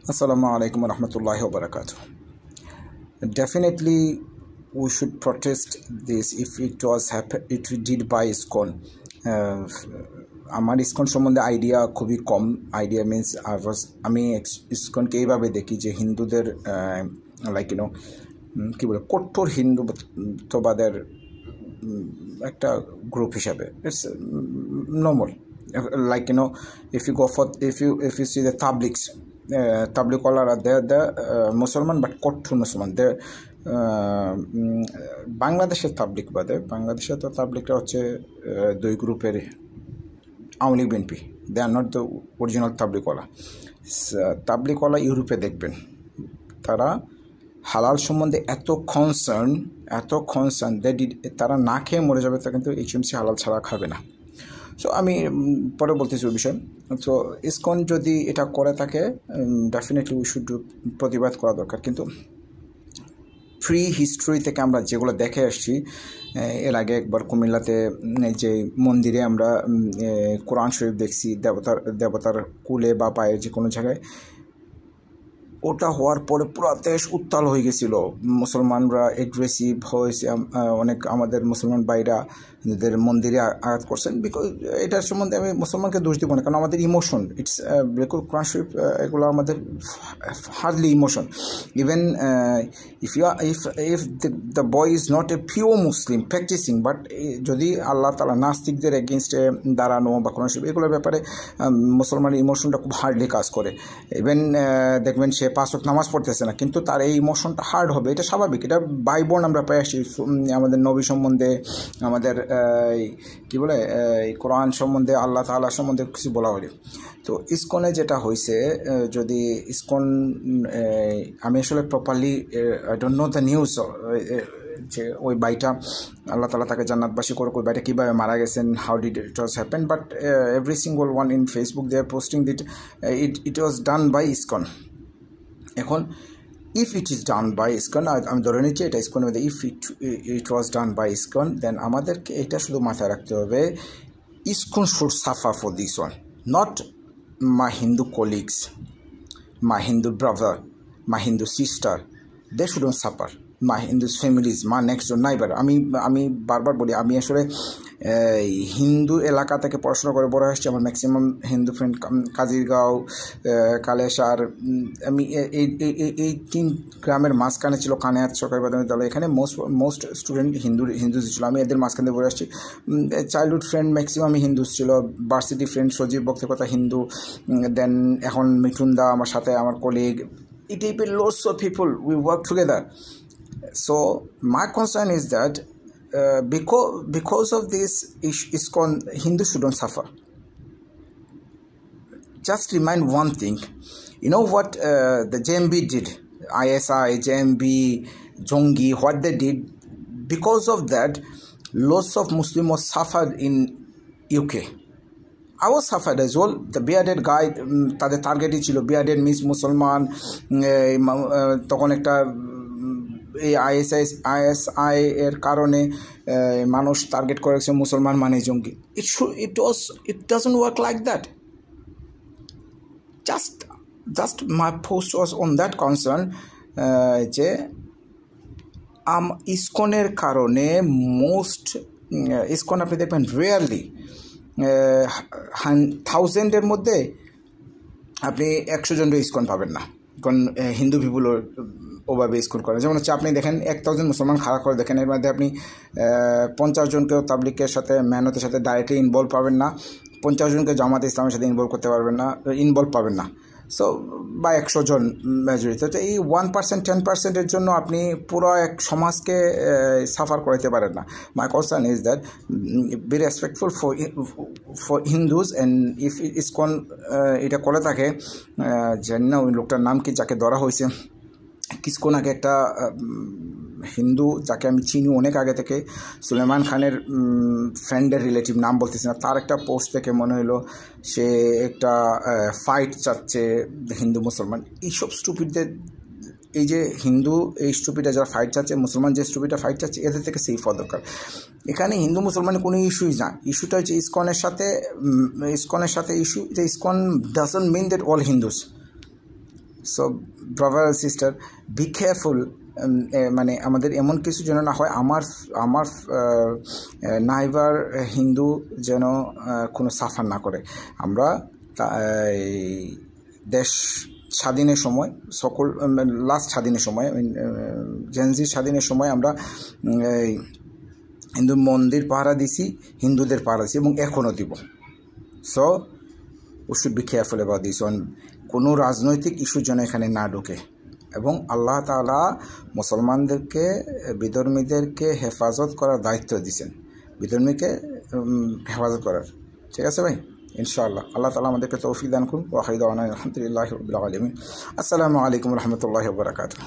Assalamu alaikum wa rahmatullahi wa barakatuh. Definitely, we should protest this if it was if it did by ISKCON. আমার ISKCON সম্বন্ধে idea খুবই কম। Idea means আমি ইসকনকে এইভাবে দেখি যে হিন্দুদের লাইক কী বলে কঠোর হিন্দুত্ববাদের একটা গ্রুপ হিসাবে। It's normal, like if you see the tabligh ওয়ালারা they're মুসলমান বাট কঠোর মুসলমান। বাংলাদেশের তাবলিগ বাদে, বাংলাদেশে তো তাবলিগটা হচ্ছে দুই গ্রুপের, Awami League BNP. They are not the original তাবলিগওয়ালা। তাবলিগওয়ালা ইউরোপে দেখবেন তারা হালাল সম্বন্ধে এত কনসার্ন তারা না খেয়ে মরে যাবে, তা কিন্তু HMC হালাল ছাড়া খাবে না। সো আমি পরে বলতেছি ওই বিষয়। সো ইসকন যদি এটা করে থাকে ডেফিনেটলি উই শুড প্রতিবাদ করা দরকার। কিন্তু প্রি হিস্ট্রি থেকে আমরা যেগুলো দেখে আসছি, এর আগে একবার কুমিল্লাতে যে মন্দিরে আমরা কোরআন শরীফ দেখছি দেবতার কুলে বা পায়ে যে কোনো জায়গায়, ওটা হওয়ার পরে পুরো দেশ উত্তাল হয়ে গেছিল। মুসলমানরা এগ্রেসিভ হয়েছে, অনেক আমাদের মুসলমান ভাইরা নিজেদের মন্দিরে আঘাত করছেন। বিকজ এটার সম্বন্ধে আমি মুসলমানকে দোষ দিব না, কারণ আমাদের ইমোশন, ইটস কোরআন শরীফ এগুলো আমাদের hardly emotion. Even if the boy is not a pure Muslim practicing, but যদি আল্লাহ তাআলা নাস্তিকদের এগেনস্টে দাঁড়ানো বা কোরআন শরীফ এগুলোর ব্যাপারে মুসলমানের ইমোশনটা খুব হার্ডলি কাজ করে। ইভেন দেখবেন সে 5 ওয়াক্ত নামাজ পড়তেছে না, কিন্তু তার এই ইমোশনটা হার্ড হবে, এটা স্বাভাবিক। এটা বাইবর্ন আমরা পেয়ে আসছি আমাদের নবী সম্বন্ধে, আমাদের কী বলে কোরআন সম্বন্ধে, আল্লাহ তাআলা সম্বন্ধে কিছু বলা হলে। তো ইসকনে যেটা হয়েছে, যদি ইসকন আমি আসলে properly I don't know the news যে ওই বাইটা আল্লাহ তাআলা তাকে জান্নাতবাসী করুক, ওই বাইটা কীভাবে মারা গেছেন, how did it was happen, but every single one in Facebook they are posting that it was done by ISKCON. এখন if it is done by ISKCON, আমি ধরে নিচ্ছি এটা ISKCON, if it was done by ISKCON, then আমাদেরকে এটা শুধু মাথায় রাখতে হবে, ISKCON should suffer for this one, not my Hindu colleagues, my Hindu brother, my Hindu sister, they shouldn't suffer. My Hindu families, my next door neighbor. আমি বারবার বলি, আমি আসলে হিন্দু এলাকা থেকে পড়াশোনা করে বড় আসছি। আমার ম্যাক্সিমাম হিন্দু ফ্রেন্ড কাজিরগাঁও, কালেসার, আমি এই 3 গ্রামের মাঝখানে ছিল কানেহাত সরকারি প্রাথমিক বিদ্যালয়। এখানে মোস্ট স্টুডেন্ট হিন্দু ছিল। আমি এদের মাঝখানে বড় আসছি। চাইল্ডহুড ফ্রেন্ড ম্যাক্সিমামই হিন্দুস ছিল। ভার্সিটি ফ্রেন্ড সজীব বক্তকতা হিন্দু, দেন এখন মিঠুন দা আমার সাথে, আমার colleague, it will be lots of people we work together. So my concern is that because of this ISKCON, Hindus shouldn't suffer. Just remind one thing, you know what the JMB did, ISI, JMB, Jongi, what they did. Because of that, lots of Muslims were suffered in UK. I was suffered as well. The bearded guy, তাদের টার্গেটই ছিল bearded means মুসলমান। তখন একটা এই ISI এর কারণে মানুষ target করেছে মুসলমান মানে জঙ্গি। It doesn't work like that. Just my post was on that concern, যে ইসকনের কারণে ইসকন আপনি দেখবেন রেয়ারলি 1000-এর মধ্যে আপনি 100 জনের ইসকন পাবেন না, কারণ হিন্দু পিপুল ওভাবে ইসকন করে। যেমন হচ্ছে আপনি দেখেন 1000 মুসলমান খাড়া করে দেখেন, এর মধ্যে আপনি 50 জনকেও তাবলিগের সাথে মেহনতের সাথে ডাইরেক্টলি ইনভলভ পাবেন না, 50 জনকে জামাতে ইসলামের সাথে ইনভলভ পাবেন না। সো বা 100 জন মেজরিটি, তো এই 1%, 10%-এর জন্য আপনি পুরো এক সমাজকে সাফার করাইতে পারেন না। My concern is that B respectful for Hindus, and if ISKCON এটা করে থাকে, জানি না ওই লোকটার নাম কি যাকে ধরা হয়েছে, কিছুক্ষণ আগে একটা হিন্দু যাকে আমি চিনি অনেক আগে থেকে, সুলেমান খানের ফ্রেন্ডের রিলেটিভ, নাম বলতেছি না, তার একটা পোস্ট থেকে মনে হলো সে একটা ফাইট চাচ্ছে হিন্দু মুসলমান। এইসব স্টুপিডদের, এই যে হিন্দু এই স্টুপিডটা যারা ফাইট চাচ্ছে, মুসলমান যে স্টুপিডটা ফাইট চাচ্ছে, এদের থেকে সেফ হওয়া দরকার। এখানে হিন্দু মুসলমানের কোনো ইস্যুই না। ইস্যুটা হচ্ছে ইসকনের সাথে ইস্যু, যে ISKCON doesn't mean that all Hindus. So brother sister be careful, মানে আমাদের এমন কিছু যেন না হয় আমার নাইবার হিন্দু যেন কোনো সাফার না করে। আমরা দেশ স্বাধীনের সময় সকল লাস্ট স্বাধীনের সময় জেনজির স্বাধীনের সময় আমরা হিন্দু মন্দির পাহারা দিছি, হিন্দুদের পাহারা দিছি এবং এখনও দিব। So we should be careful about this one. কোনো রাজনৈতিক ইস্যু যেন এখানে না ঢোকে এবং আল্লাহ তাআলা মুসলমানদেরকে বিধর্মীদেরকে হেফাজত করার দায়িত্ব দিয়েছেন, বিধর্মীকে হেফাজত করার। ঠিক আছে ভাই, ইনশাআল্লাহ আল্লাহ তাআলা আমাদেরকে তৌফিক দান করুন। ওয়া আখিরু দাওয়ানা আলহামদুলিল্লাহি রাব্বিল আলামিন। আসসালামু আলাইকুম ওয়া রাহমাতুল্লাহি ওয়া বারাকাতুহু।